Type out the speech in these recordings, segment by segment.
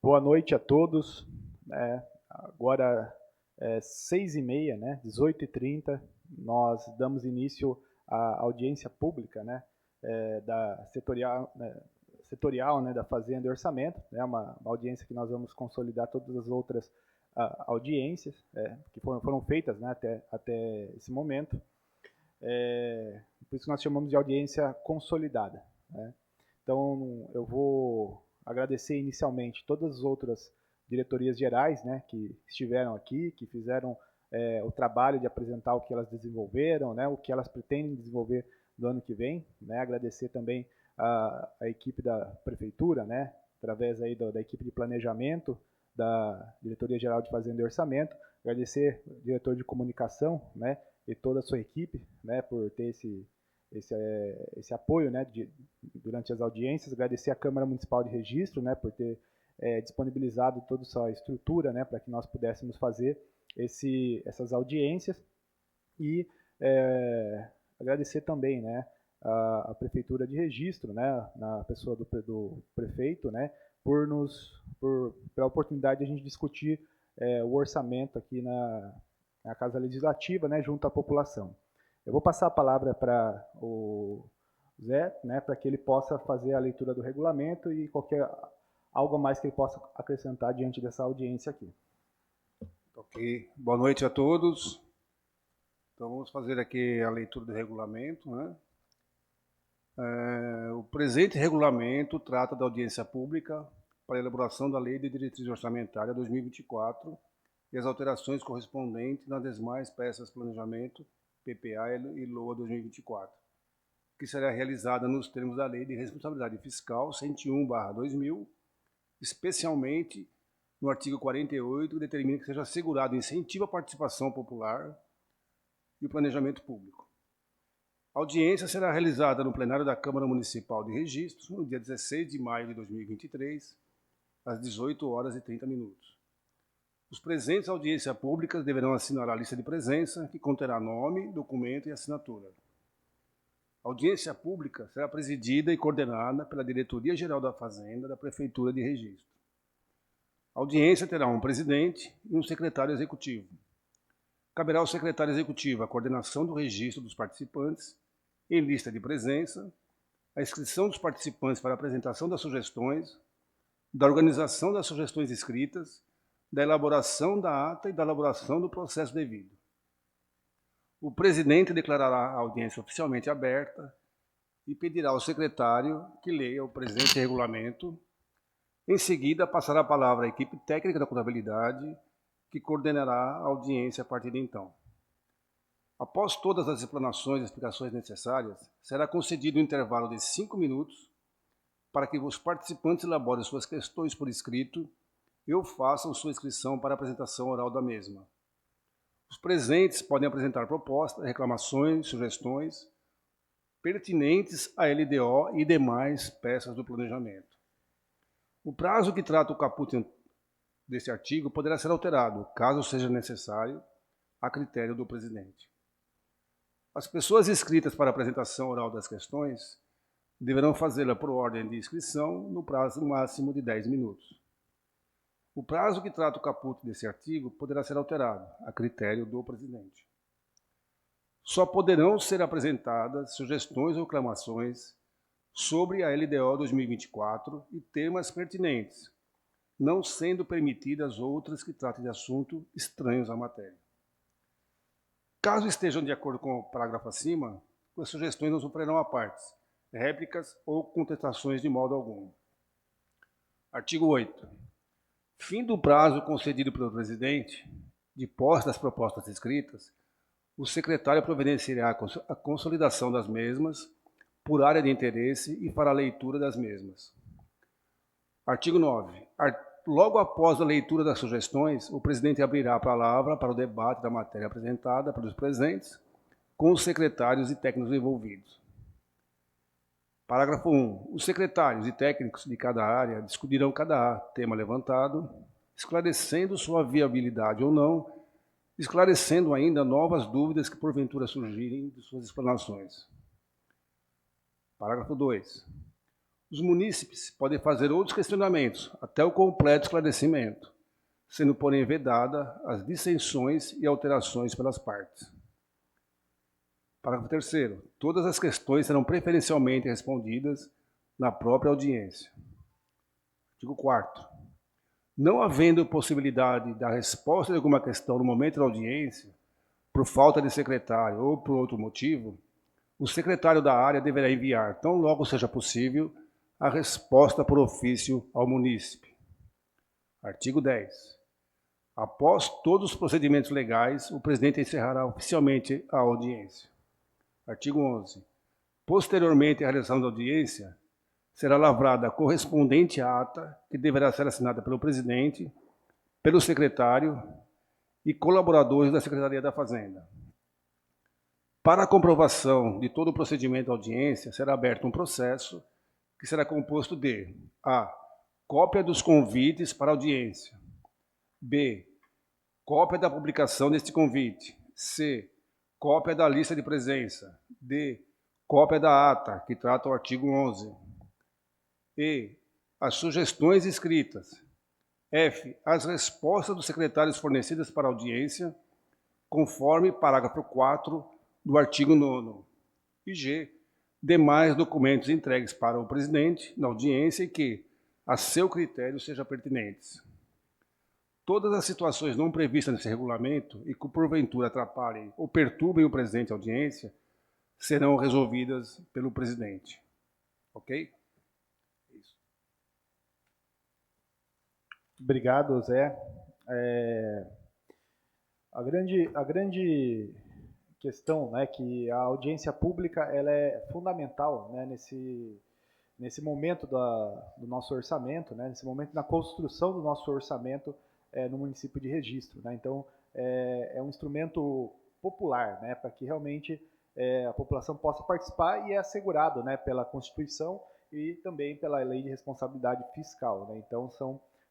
Boa noite a todos. Agora é 6h30, né, 18h30, nós damos início à audiência pública, né, da setorial, né, da Fazenda e Orçamento, né, uma audiência que nós vamos consolidar todas as outras audiências que foram feitas, né, até esse momento. Por isso nós chamamos de audiência consolidada, né. Então, eu vou agradecer inicialmente todas as outras diretorias gerais, né, que estiveram aqui, que fizeram o trabalho de apresentar o que elas desenvolveram, né, o que elas pretendem desenvolver no ano que vem, né. Agradecer também a equipe da prefeitura, né, através aí da equipe de planejamento, da Diretoria Geral de Fazenda e Orçamento. Agradecer ao diretor de comunicação, né, e toda a sua equipe, né, por ter esse apoio, né, durante as audiências. Agradecer à Câmara Municipal de Registro, né, por ter disponibilizado toda essa estrutura, né, para que nós pudéssemos fazer essas audiências. E agradecer também, né, a Prefeitura de Registro, né, na pessoa do prefeito, né, pela oportunidade de a gente discutir o orçamento aqui na Casa Legislativa, né, junto à população. Eu vou passar a palavra para o Zé, né, para que ele possa fazer a leitura do regulamento e algo a mais que ele possa acrescentar diante dessa audiência aqui. Ok. Boa noite a todos. Então, vamos fazer aqui a leitura do regulamento, né? O presente regulamento trata da audiência pública para a elaboração da Lei de Diretriz Orçamentária 2024 e as alterações correspondentes nas demais peças de planejamento, PPA e LOA 2024, que será realizada nos termos da Lei de Responsabilidade Fiscal 101/2000, especialmente no artigo 48, que determina que seja assegurado incentivo à participação popular e o planejamento público. A audiência será realizada no plenário da Câmara Municipal de Registro, no dia 16 de maio de 2023, às 18h30. Os presentes à audiência pública deverão assinar a lista de presença, que conterá nome, documento e assinatura. A audiência pública será presidida e coordenada pela Diretoria Geral da Fazenda da Prefeitura de Registro. A audiência terá um presidente e um secretário executivo. Caberá ao secretário executivo a coordenação do registro dos participantes em lista de presença, a inscrição dos participantes para a apresentação das sugestões, da organização das sugestões escritas, da elaboração da ata e da elaboração do processo devido. O presidente declarará a audiência oficialmente aberta e pedirá ao secretário que leia o presente regulamento. Em seguida, passará a palavra à equipe técnica da contabilidade, que coordenará a audiência a partir de então. Após todas as explanações e explicações necessárias, será concedido um intervalo de 5 minutos para que os participantes elaborem suas questões por escrito e ou façam sua inscrição para a apresentação oral da mesma. Os presentes podem apresentar propostas, reclamações, sugestões pertinentes à LDO e demais peças do planejamento. O prazo que trata o caput desse artigo poderá ser alterado, caso seja necessário, a critério do presidente. As pessoas inscritas para a apresentação oral das questões deverão fazê-la por ordem de inscrição no prazo máximo de 10 minutos. O prazo que trata o caput desse artigo poderá ser alterado, a critério do presidente. Só poderão ser apresentadas sugestões ou reclamações sobre a LDO 2024 e temas pertinentes, não sendo permitidas outras que tratem de assuntos estranhos à matéria. Caso estejam de acordo com o parágrafo acima, as sugestões não sofrerão a partes, réplicas ou contestações de modo algum. Artigo 8. Fim do prazo concedido pelo presidente, de posse das propostas escritas, o secretário providenciará a consolidação das mesmas por área de interesse e fará a leitura das mesmas. Artigo 9. Logo após a leitura das sugestões, o presidente abrirá a palavra para o debate da matéria apresentada pelos presentes, com os secretários e técnicos envolvidos. Parágrafo 1. Os secretários e técnicos de cada área discutirão cada tema levantado, esclarecendo sua viabilidade ou não, esclarecendo ainda novas dúvidas que porventura surgirem de suas explanações. Parágrafo 2. Os munícipes podem fazer outros questionamentos, até o completo esclarecimento, sendo, porém, vedada as dissensões e alterações pelas partes. Parágrafo 3º. Todas as questões serão preferencialmente respondidas na própria audiência. Artigo 4º. Não havendo possibilidade da resposta de alguma questão no momento da audiência, por falta de secretário ou por outro motivo, o secretário da área deverá enviar, tão logo seja possível, a resposta por ofício ao munícipe. Artigo 10. Após todos os procedimentos legais, o presidente encerrará oficialmente a audiência. Artigo 11. Posteriormente à realização da audiência, será lavrada a correspondente ata, que deverá ser assinada pelo presidente, pelo secretário e colaboradores da Secretaria da Fazenda. Para a comprovação de todo o procedimento da audiência, será aberto um processo que será composto de a. Cópia dos convites para audiência. B. Cópia da publicação deste convite. C. Cópia da lista de presença. D. Cópia da ata, que trata o artigo 11. E. As sugestões escritas. F. As respostas dos secretários fornecidas para a audiência, conforme parágrafo 4 do artigo 9º. E G. Demais documentos entregues para o presidente na audiência e que, a seu critério, sejam pertinentes. Todas as situações não previstas nesse regulamento e que porventura atrapalhem ou perturbem o presidente à audiência serão resolvidas pelo presidente. Ok? Isso. Obrigado, Zé. A grande questão, né, que a audiência pública ela é fundamental, né, nesse momento do nosso orçamento, né, nesse momento da construção do nosso orçamento no município de Registro, né? Então, é um instrumento popular, né, para que realmente a população possa participar e é assegurado, né, pela Constituição e também pela Lei de Responsabilidade Fiscal, né? Então,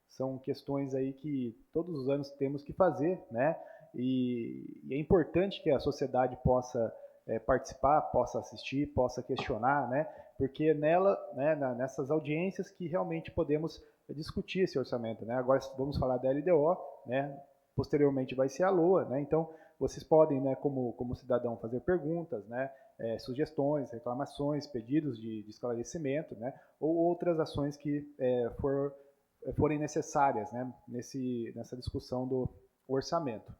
são questões aí que todos os anos temos que fazer, né? E é importante que a sociedade possa participar, possa assistir, possa questionar, né? Porque nessas audiências que realmente podemos discutir esse orçamento, né? Agora vamos falar da LDO, né? Posteriormente vai ser a LOA, né? Então vocês podem, né, como cidadão, fazer perguntas, né? Sugestões, reclamações, pedidos de esclarecimento, né? Ou outras ações que forem necessárias, né? Nessa discussão do orçamento.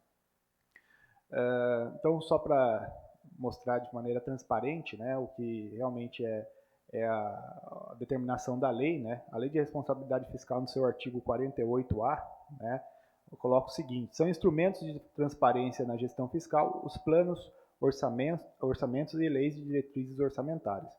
Então, só para mostrar de maneira transparente, né, o que realmente é a determinação da lei, né, a Lei de Responsabilidade Fiscal no seu artigo 48A, né, eu coloco o seguinte: são instrumentos de transparência na gestão fiscal os planos, orçamentos e leis de diretrizes orçamentárias.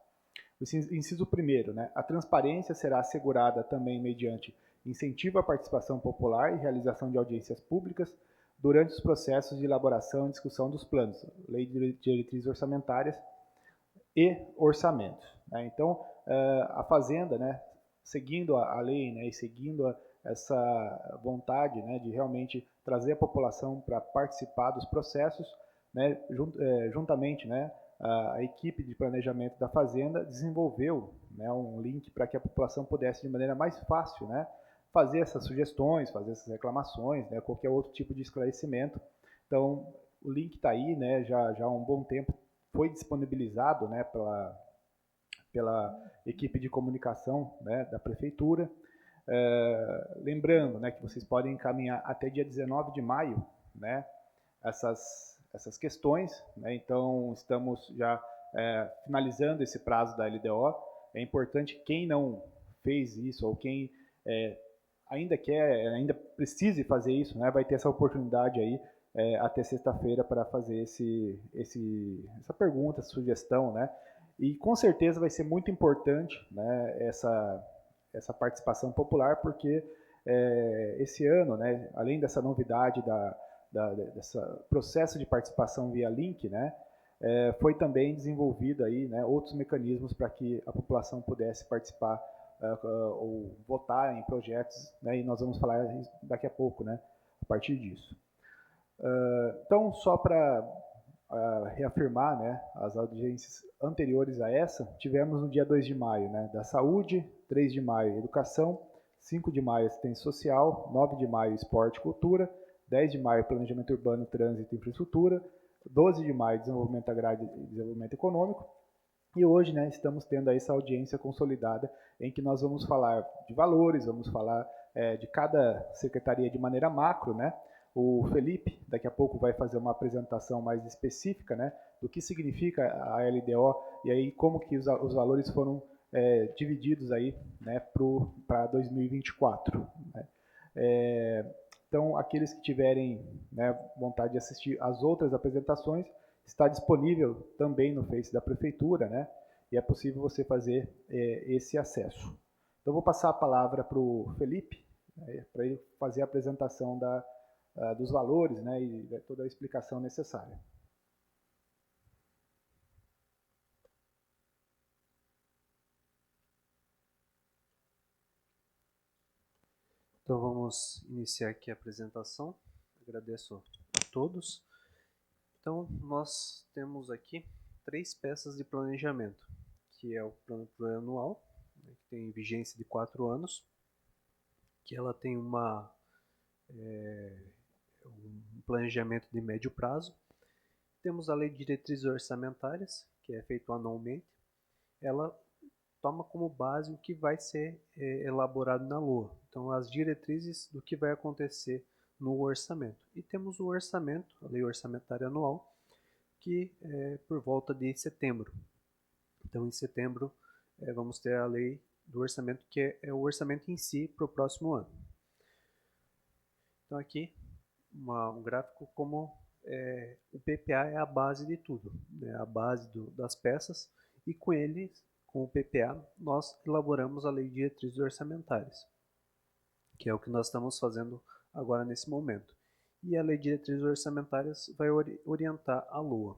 O inciso 1º, né, a transparência será assegurada também mediante incentivo à participação popular e realização de audiências públicas durante os processos de elaboração e discussão dos planos, lei de diretrizes orçamentárias e orçamentos, né? Então, a Fazenda, né, seguindo a lei, né, e seguindo essa vontade, né, de realmente trazer a população para participar dos processos, né, juntamente, né, a equipe de planejamento da Fazenda desenvolveu, né, um link para que a população pudesse, de maneira mais fácil, né, fazer essas sugestões, fazer essas reclamações, né, qualquer outro tipo de esclarecimento. Então, o link está aí, né, já há um bom tempo foi disponibilizado, né, pela equipe de comunicação, né, da prefeitura. Lembrando, né, que vocês podem encaminhar até dia 19 de maio, né, essas questões, né? Então estamos já finalizando esse prazo da LDO. É importante quem não fez isso ou quem ainda precise fazer isso, né, vai ter essa oportunidade aí até sexta-feira para fazer essa pergunta, essa sugestão, né? E com certeza vai ser muito importante, né, essa participação popular, porque esse ano, né, além dessa novidade desse processo de participação via link, né, foi também desenvolvido aí, né, outros mecanismos para que a população pudesse participar ou votar em projetos, né, e nós vamos falar daqui a pouco, né, a partir disso. Então, só para reafirmar, né, as audiências anteriores a essa, tivemos no dia 2 de maio, né, da saúde, 3 de maio, educação, 5 de maio, assistência social, 9 de maio, esporte e cultura, 10 de maio, planejamento urbano, trânsito e infraestrutura, 12 de maio, desenvolvimento agrário e desenvolvimento econômico, e hoje, né, estamos tendo essa audiência consolidada em que nós vamos falar de valores, vamos falar de cada secretaria de maneira macro, né? O Felipe, daqui a pouco, vai fazer uma apresentação mais específica, né, do que significa a LDO e aí como que os valores foram divididos aí, né, para 2024. Né? Então, aqueles que tiverem, né, vontade de assistir as outras apresentações, está disponível também no Face da Prefeitura, né? E é possível você fazer esse acesso. Então, vou passar a palavra para o Felipe, né, para ele fazer a apresentação dos valores, né, e toda a explicação necessária. Então vamos iniciar aqui a apresentação. Agradeço a todos. Então nós temos aqui 3 peças de planejamento, que é o plano plurianual, né, que tem vigência de 4 anos, que ela tem um planejamento de médio prazo. Temos a lei de diretrizes orçamentárias, que é feita anualmente. Ela toma como base o que vai ser elaborado na LOA. Então, as diretrizes do que vai acontecer no orçamento. E temos o orçamento, a lei orçamentária anual, que é por volta de setembro. Então, em setembro, vamos ter a lei do orçamento, que é o orçamento em si para o próximo ano. Então, aqui, um gráfico como o PPA é a base de tudo, né? A base das peças, e com ele, com o PPA, nós elaboramos a lei de diretrizes orçamentárias, que é o que nós estamos fazendo agora nesse momento. E a lei de diretrizes orçamentárias vai orientar a LOA,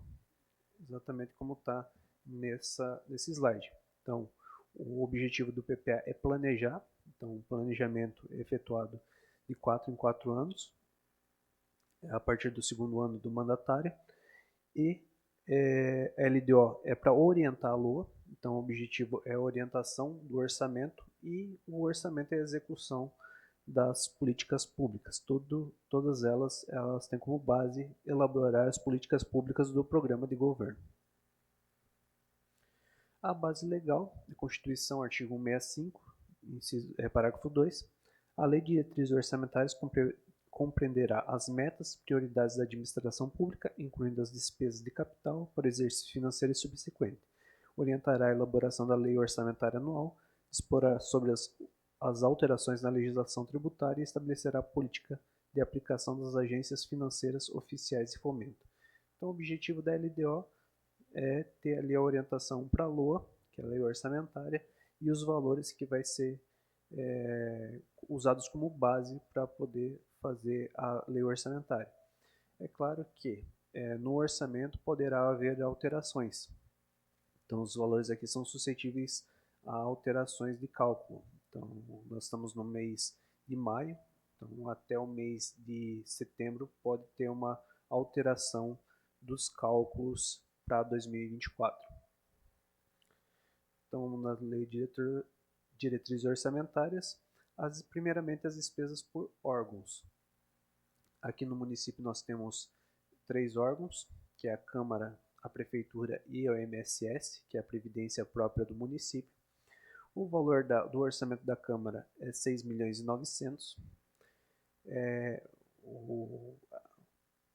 exatamente como está nesse slide. Então, o objetivo do PPA é planejar, então o planejamento é efetuado de 4 em 4 anos, a partir do segundo ano do mandatário, e a LDO é para orientar a LOA, então o objetivo é a orientação do orçamento, e o orçamento é a execução das políticas públicas. Todas elas têm como base elaborar as políticas públicas do programa de governo. A base legal, a Constituição, artigo 165, parágrafo 2, a Lei de Diretrizes Orçamentárias compreenderá as metas, prioridades da administração pública, incluindo as despesas de capital para exercício financeiro e subsequente. Orientará a elaboração da lei orçamentária anual, disporá sobre as alterações na legislação tributária e estabelecerá a política de aplicação das agências financeiras oficiais de fomento. Então, o objetivo da LDO é ter ali a orientação para a LOA, que é a lei orçamentária, e os valores que vai ser usados como base para poder fazer a lei orçamentária. É claro que no orçamento poderá haver alterações. Então, os valores aqui são suscetíveis a alterações de cálculo. Então, nós estamos no mês de maio, então até o mês de setembro pode ter uma alteração dos cálculos para 2024. Então, na lei de diretrizes orçamentárias, primeiramente as despesas por órgãos. Aqui no município nós temos 3 órgãos, que é a Câmara, a Prefeitura e o INSS, que é a previdência própria do município. O valor do orçamento da Câmara é 6.900.000.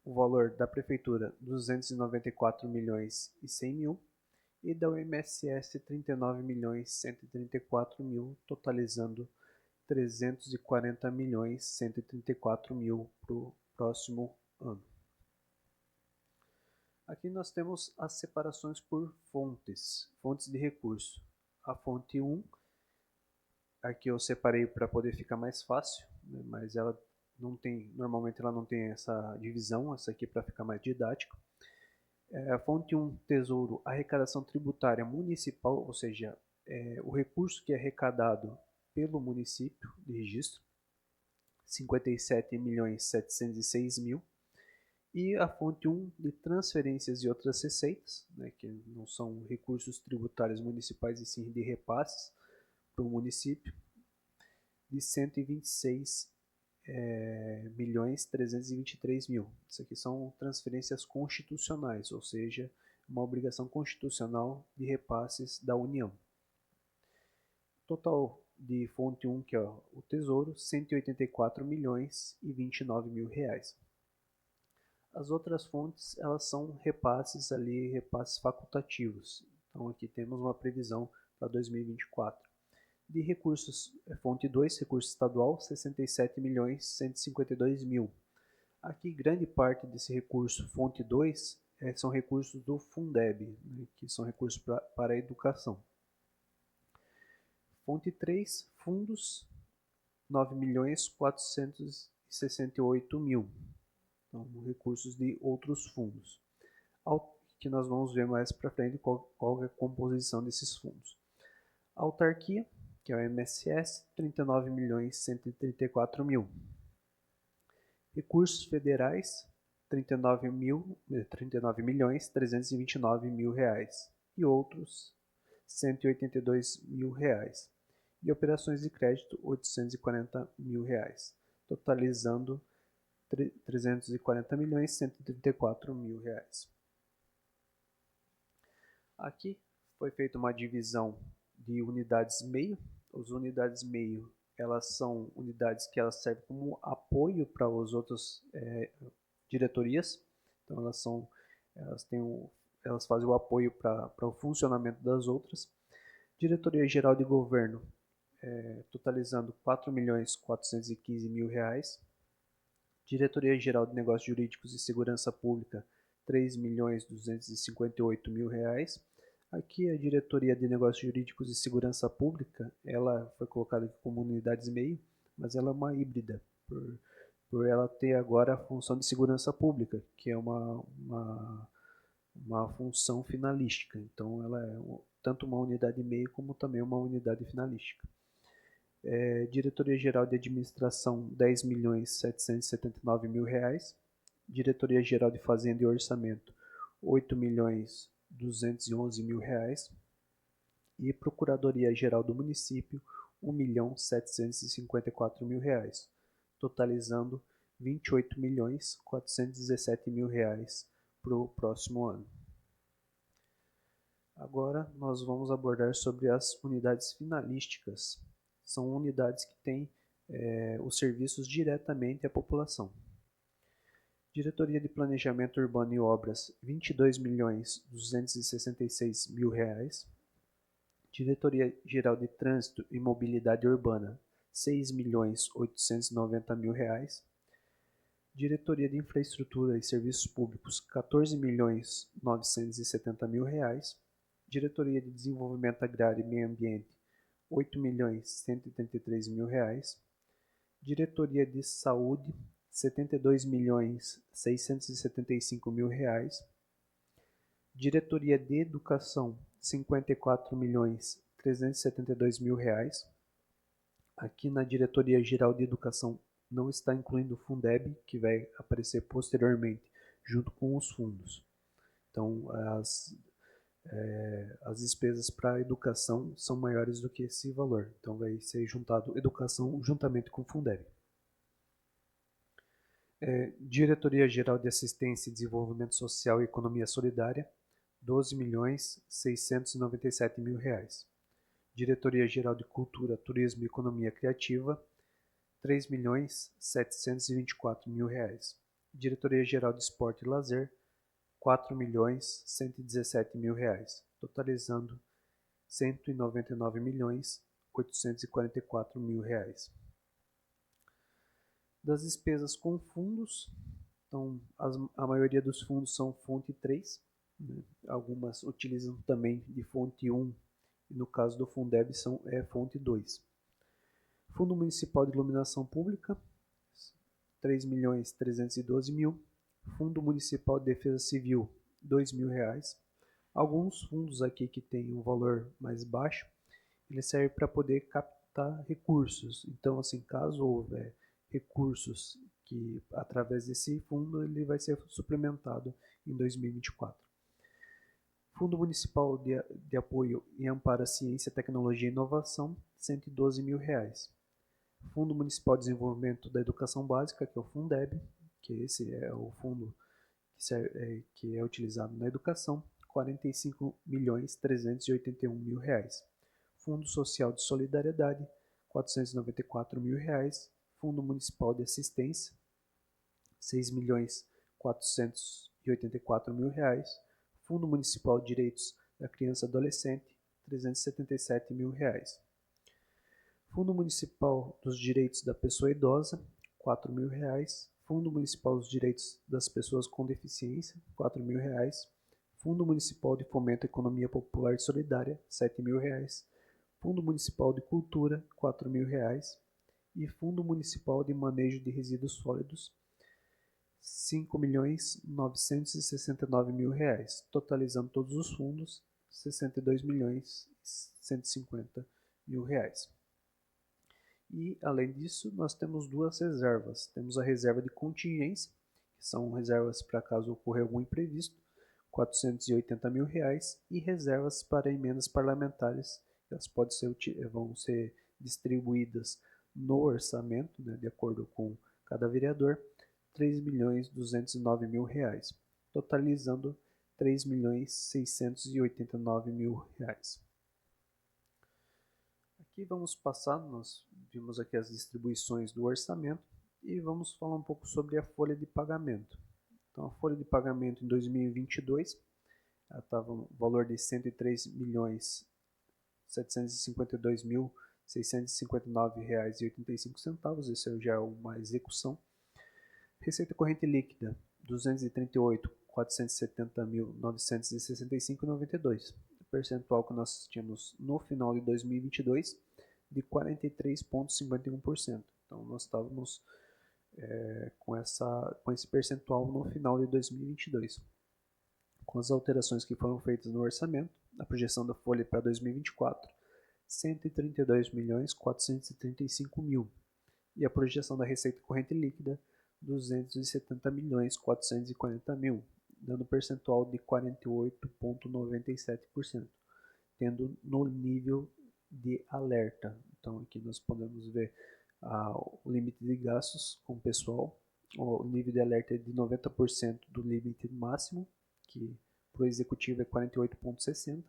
O valor da Prefeitura, 294.100.000. E da INSS, 39.134.000, totalizando 340.134.000 para o próximo ano. Aqui nós temos as separações por fontes de recurso. A fonte 1, aqui eu separei para poder ficar mais fácil, né, mas ela normalmente ela não tem essa divisão, essa aqui para ficar mais didático. A fonte 1, Tesouro, arrecadação tributária municipal, ou seja, o recurso que é arrecadado pelo município de registro, 57.706.000. E a fonte 1 de transferências e outras receitas, né, que não são recursos tributários municipais e sim de repasses para o município, de 126 milhões 323 mil. Isso aqui são transferências constitucionais, ou seja, uma obrigação constitucional de repasses da União. Total de fonte 1, que é o Tesouro, 184 milhões e 29 mil reais. As outras fontes, elas são repasses ali, repasses facultativos. Então aqui temos uma previsão para 2024. De recursos, fonte 2, recurso estadual, 67 milhões 152 mil. Aqui grande parte desse recurso, fonte 2, são recursos do Fundeb, né, que são recursos para a educação. Fonte 3, fundos, 9 milhões 468 mil. Então, recursos de outros fundos, que nós vamos ver mais para frente qual é a composição desses fundos. Autarquia, que é o MSS, 39 milhões 134 mil. Recursos federais, 39 milhões 329 mil reais. E outros, 182 mil reais. E operações de crédito, 840 mil reais, totalizando 340 milhões 134 mil reais. Aqui foi feita uma divisão de unidades meio. As unidades meio, elas são unidades que elas servem como apoio para as outras diretorias. Então elas fazem o apoio para o funcionamento das outras. Diretoria Geral de Governo, totalizando 4 milhões 415 mil reais. Diretoria Geral de Negócios Jurídicos e Segurança Pública, 3 milhões 258 mil reais. Aqui a Diretoria de Negócios Jurídicos e Segurança Pública, ela foi colocada aqui como unidades meio, mas ela é uma híbrida, por ela ter agora a função de segurança pública, que é uma função finalística. Então ela é tanto uma unidade meio como também uma unidade finalística. Diretoria Geral de Administração, 10 milhões 779 mil reais. Diretoria Geral de Fazenda e Orçamento, 8 milhões 211 mil reais. E Procuradoria Geral do Município, 1 milhão 754 mil reais, totalizando 28 milhões 417 mil reais para o próximo ano. Agora nós vamos abordar sobre as unidades finalísticas. São unidades que têm os serviços diretamente à população. Diretoria de Planejamento Urbano e Obras, 22 milhões 266 mil reais. Diretoria Geral de Trânsito e Mobilidade Urbana, 6 milhões 890 mil reais. Diretoria de Infraestrutura e Serviços Públicos, 14 milhões 970 mil reais. Diretoria de Desenvolvimento Agrário e Meio Ambiente, 8 milhões 133 mil reais. Diretoria de Saúde, 72 milhões 675 mil reais. Diretoria de Educação, 54 milhões 372 mil reais. Aqui na Diretoria Geral de Educação não está incluindo o Fundeb, que vai aparecer posteriormente, junto com os fundos. Então, as despesas para a educação são maiores do que esse valor. Então, vai ser juntado educação juntamente com o Fundeb. Diretoria Geral de Assistência e Desenvolvimento Social e Economia Solidária, 12 milhões 697 mil reais. Diretoria Geral de Cultura, Turismo e Economia Criativa, 3 milhões 724 mil reais. Diretoria Geral de Esporte e Lazer, 4 milhões 117 mil reais, totalizando 199 milhões 844 mil reais. Das despesas com fundos, então a maioria dos fundos são fonte 3, né? Algumas utilizam também de fonte 1, e no caso do Fundeb é fonte 2. Fundo Municipal de Iluminação Pública, 3 milhões 312 mil. Fundo Municipal de Defesa Civil, 2 mil reais. Alguns fundos aqui que têm um valor mais baixo, ele serve para poder captar recursos. Então, assim, caso houver recursos que através desse fundo ele vai ser suplementado em 2024. Fundo Municipal de Apoio e Amparo à Ciência, Tecnologia e Inovação, R$ 112 mil. Fundo Municipal de Desenvolvimento da Educação Básica, que é o Fundeb, que esse é o fundo que é utilizado na educação, R$ 45.381 mil. Fundo Social de Solidariedade, R$ 494 mil. Fundo Municipal de Assistência, R$ 6.484 mil. Fundo Municipal de Direitos da Criança e Adolescente, R$ 377 mil. Fundo Municipal dos Direitos da Pessoa Idosa, R$ 4 mil. Fundo Municipal dos Direitos das Pessoas com Deficiência, R$ 4 mil. Fundo Municipal de Fomento à Economia Popular e Solidária, R$ 7 mil. Fundo Municipal de Cultura, R$ 4 mil. E Fundo Municipal de Manejo de Resíduos Sólidos, R$ 5.969 mil, totalizando todos os fundos, R$ 62.150 mil. E, além disso, nós temos duas reservas. Temos a reserva de contingência, que são reservas para caso ocorra algum imprevisto, R$ 480 mil, e reservas para emendas parlamentares, elas vão ser distribuídas no orçamento, né, de acordo com cada vereador, R$ 3.209 mil, totalizando R$ 3.689 mil. Aqui vamos passar, nós vimos aqui as distribuições do orçamento e vamos falar um pouco sobre a folha de pagamento. Então, a folha de pagamento em 2022 estava no valor de R$ 103.752.659,85, esse já é uma execução. Receita corrente líquida, R$ 238.470.965,92, percentual que nós tínhamos no final de 2022 de 43,51%. Então, nós estávamos com esse percentual no final de 2022. Com as alterações que foram feitas no orçamento, a projeção da folha para 2024, R$ 132.435.000. E a projeção da receita corrente líquida, R$ 270.440.000, dando percentual de 48,97%, tendo no nível de alerta. Então, aqui nós podemos ver o limite de gastos com o pessoal. O nível de alerta é de 90% do limite máximo, que para o executivo é 48,60%,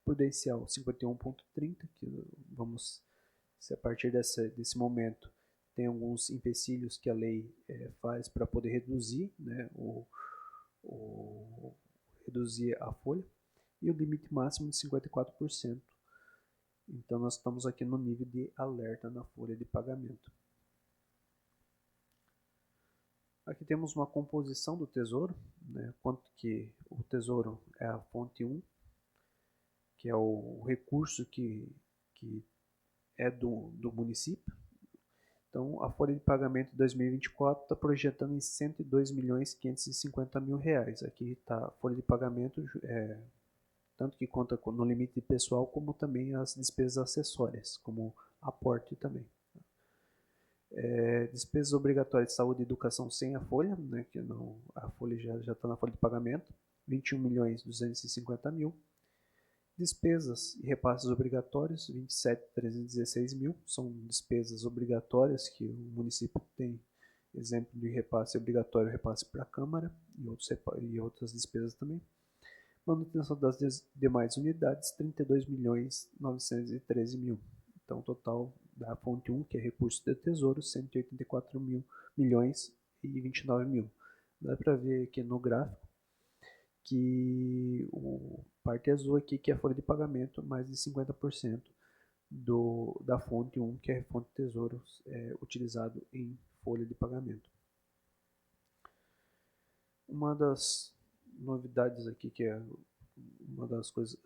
prudencial 51,30%, que se a partir desse momento tem alguns empecilhos que a lei faz para poder reduzir, né, reduzir a folha, e o limite máximo de 54%. Então, nós estamos aqui no nível de alerta na folha de pagamento. Aqui temos uma composição do Tesouro, né, quanto que o Tesouro é a fonte 1, que é o recurso que é do município. Então, a folha de pagamento de 2024 está projetando em R$ 102.550.000. Aqui está a folha de pagamento, tanto que conta no limite de pessoal, como também as despesas acessórias, como aporte também. Despesas obrigatórias de saúde e educação sem a folha, né, que não, a folha já está na folha de pagamento, R$ 21.250.000. Despesas e repasses obrigatórios, R$ 27.316.000, são despesas obrigatórias que o município tem, exemplo de repasse obrigatório, repasse para a Câmara e outras despesas também. Manutenção das demais unidades, R$ 32.913.000. Então, total da fonte 1, que é recurso do Tesouro, R$ 184.029.000. Dá para ver aqui no gráfico que o parte azul aqui, que é a folha de pagamento, mais de 50% da fonte 1, que é a fonte Tesouro, utilizado em folha de pagamento. Uma das novidades aqui,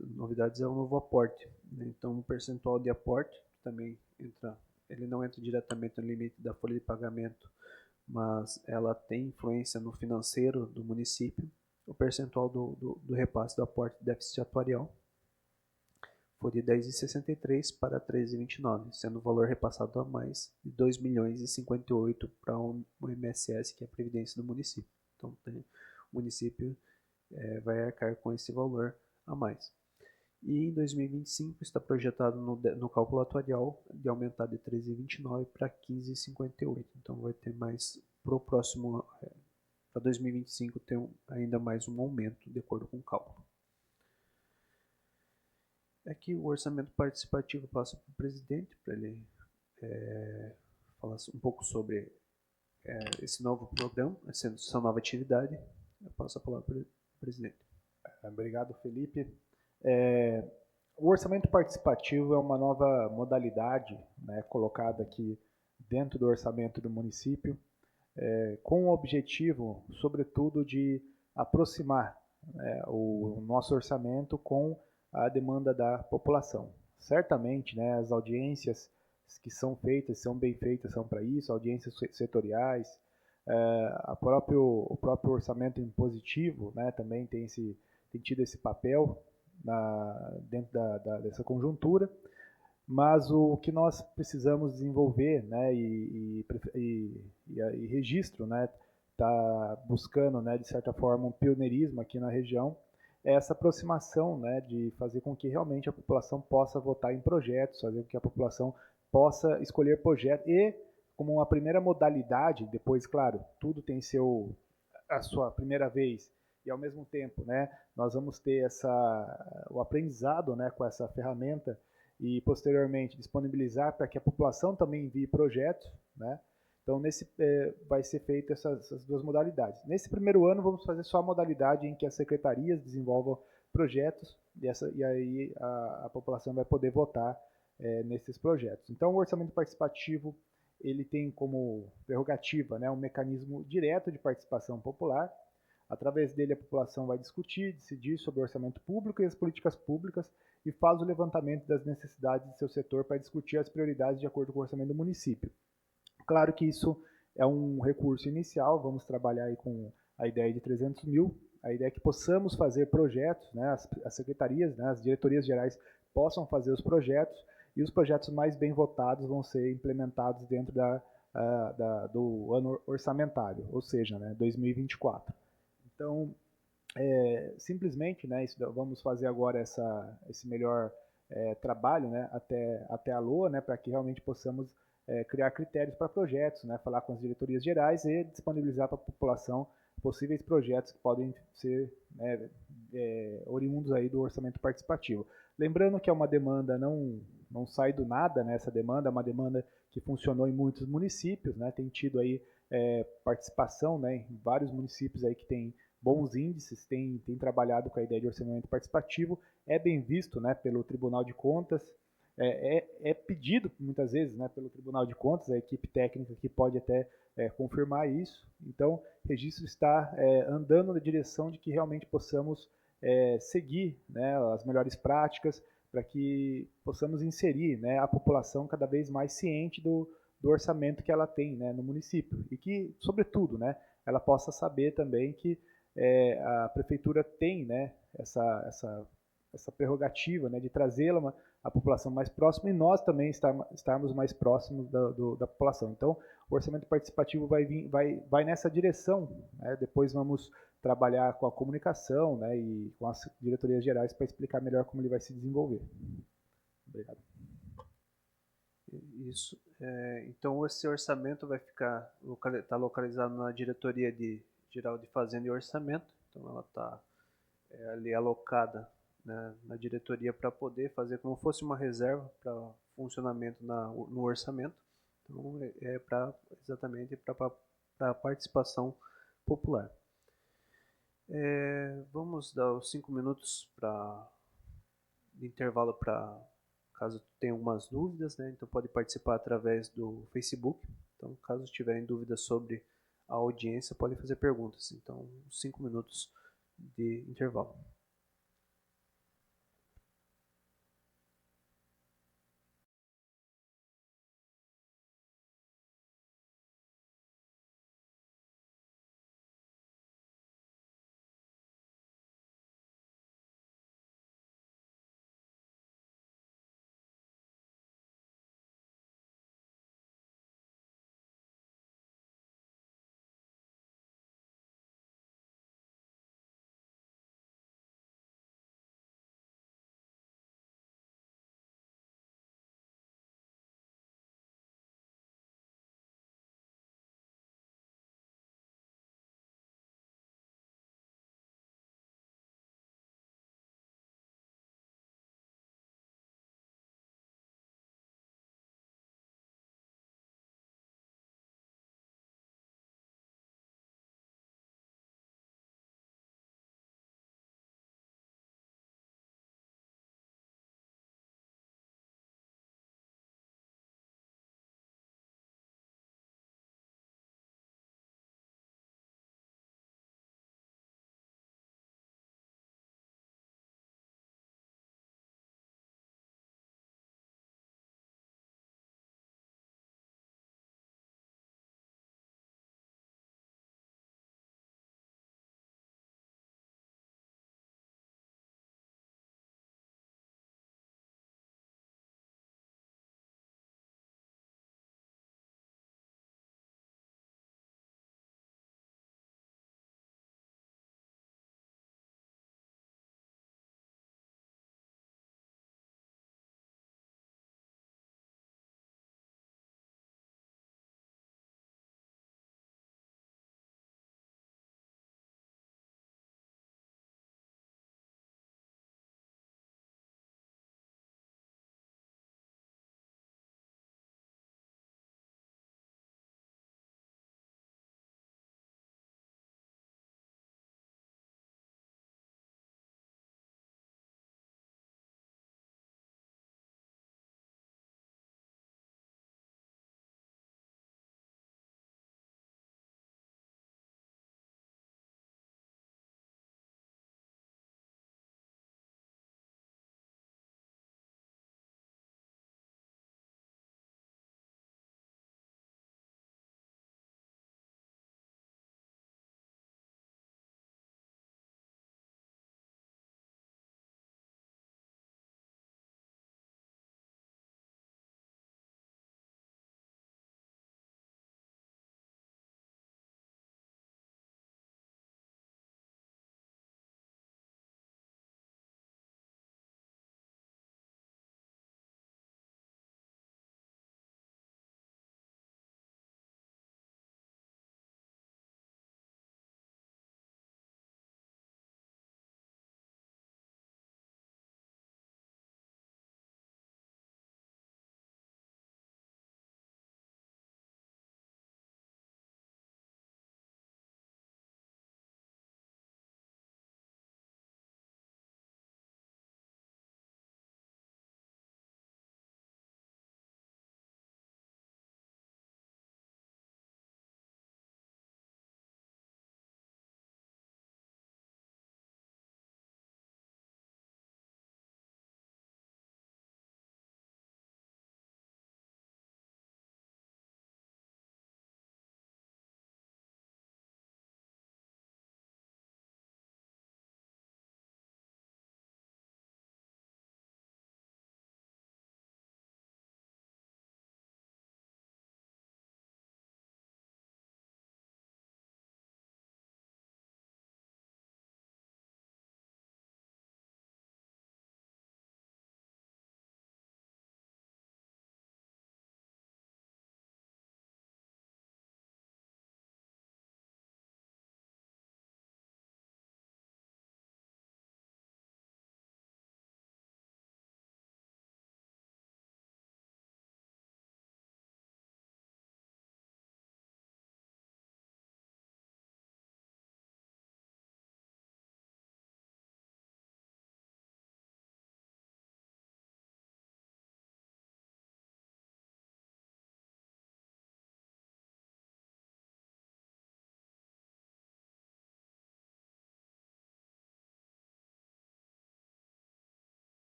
novidades é o novo aporte, né? Então, o percentual de aporte também ele não entra diretamente no limite da folha de pagamento, mas ela tem influência no financeiro do município. O percentual do repasse do aporte de déficit atuarial. foi de 10,63 para 13,29, sendo o valor repassado a mais de 2,58 para o INSS, que é a Previdência do município. Então, o município vai arcar com esse valor a mais. E em 2025 está projetado no cálculo atuarial de aumentar de 13,29 para 15,58. Então vai ter mais para o próximo, para 2025 ter ainda mais um aumento de acordo com o cálculo. Aqui o orçamento participativo passa para o presidente para ele falar um pouco sobre esse novo programa, essa nova atividade. Eu passo a palavra para o presidente. Obrigado, Felipe. O orçamento participativo é uma nova modalidade, né, colocada aqui dentro do orçamento do município, com o objetivo, sobretudo, de aproximar o nosso orçamento com a demanda da população. Certamente, né, as audiências que são feitas, são bem feitas, são para isso, audiências setoriais, o próprio orçamento impositivo, né, também tem tido esse papel dentro dessa conjuntura, mas o que nós precisamos desenvolver, né, e registro, né, está buscando, né, de certa forma, um pioneirismo aqui na região, é essa aproximação, né, de fazer com que realmente a população possa votar em projetos, fazer com que a população possa escolher projetos e, como uma primeira modalidade, depois, claro, tudo tem a sua primeira vez, e ao mesmo tempo, né, nós vamos ter o aprendizado, né, com essa ferramenta e posteriormente disponibilizar para que a população também envie projetos, né? Então vai ser feito essas duas modalidades. Nesse primeiro ano vamos fazer só a modalidade em que as secretarias desenvolvam projetos e aí a população vai poder votar nesses projetos. Então o orçamento participativo ele tem como prerrogativa, né, um mecanismo direto de participação popular. Através dele, a população vai discutir, decidir sobre o orçamento público e as políticas públicas e faz o levantamento das necessidades do seu setor para discutir as prioridades de acordo com o orçamento do município. Claro que isso é um recurso inicial, vamos trabalhar aí com a ideia de 300 mil, a ideia é que possamos fazer projetos, né, as secretarias, né, as diretorias gerais possam fazer os projetos e os projetos mais bem votados vão ser implementados dentro do ano orçamentário, ou seja, né, 2024. Então, simplesmente, né, vamos fazer agora esse melhor trabalho, né, até a LOA, né, para que realmente possamos criar critérios para projetos, né, falar com as diretorias gerais e disponibilizar para a população possíveis projetos que podem ser, né, oriundos aí do orçamento participativo. Lembrando que é uma demanda, não sai do nada, né, essa demanda é uma demanda que funcionou em muitos municípios, né, tem tido aí participação, né, em vários municípios aí que tem bons índices, tem trabalhado com a ideia de orçamento participativo, é bem visto, né, pelo Tribunal de Contas, é pedido muitas vezes, né, pelo Tribunal de Contas, a equipe técnica que pode até confirmar isso. Então, o registro está andando na direção de que realmente possamos seguir, né, as melhores práticas para que possamos inserir, né, a população cada vez mais ciente do orçamento que ela tem, né, no município e que, sobretudo, né, ela possa saber também que a prefeitura tem, né, essa prerrogativa, né, de trazê-la a população mais próxima e nós também estarmos mais próximos da população. Então, o orçamento participativo vai nessa direção, né? Depois vamos trabalhar com a comunicação, né, e com as diretorias gerais para explicar melhor como ele vai se desenvolver. Obrigado. Isso. Então, esse orçamento vai tá localizado na Diretoria Geral de Fazenda e Orçamento. Então, ela está ali alocada, né, na diretoria para poder fazer como fosse uma reserva para funcionamento no orçamento. Então, exatamente para a participação popular. Vamos dar os 5 minutos de intervalo para caso tenha algumas dúvidas, né? Então pode participar através do Facebook. Então, caso tiverem dúvidas sobre a audiência, podem fazer perguntas. Então, 5 minutos de intervalo.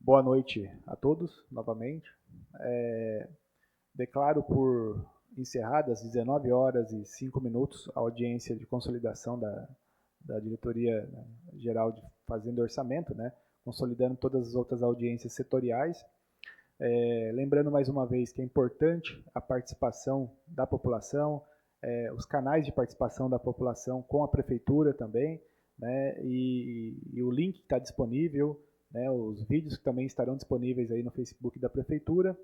Boa noite a todos, novamente. Declaro por encerrada às 19h05 a audiência de consolidação da Diretoria Geral de Fazenda e Orçamento, né, consolidando todas as outras audiências setoriais. Lembrando mais uma vez que é importante a participação da população, os canais de participação da população com a Prefeitura também, né, e o link está disponível, né, os vídeos também estarão disponíveis aí no Facebook da Prefeitura.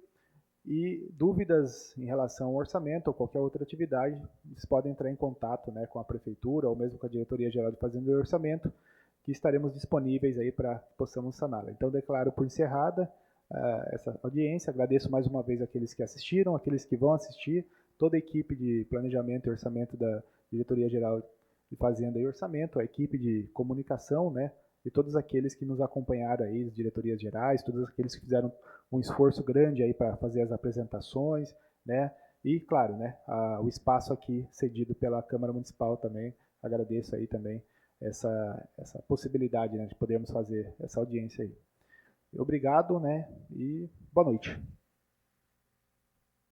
E dúvidas em relação ao orçamento ou qualquer outra atividade, vocês podem entrar em contato, né, com a Prefeitura ou mesmo com a Diretoria Geral de Fazenda e Orçamento, que estaremos disponíveis aí para que possamos saná-la. Então, declaro por encerrada essa audiência. Agradeço mais uma vez aqueles que assistiram, aqueles que vão assistir, toda a equipe de planejamento e orçamento da Diretoria Geral de Fazenda e Orçamento, a equipe de comunicação, né, e todos aqueles que nos acompanharam aí, as diretorias gerais, todos aqueles que fizeram um esforço grande aí para fazer as apresentações, né, e claro, né, o espaço aqui cedido pela Câmara Municipal também, agradeço aí também essa possibilidade, né, de podermos fazer essa audiência aí. Obrigado, né, e boa noite.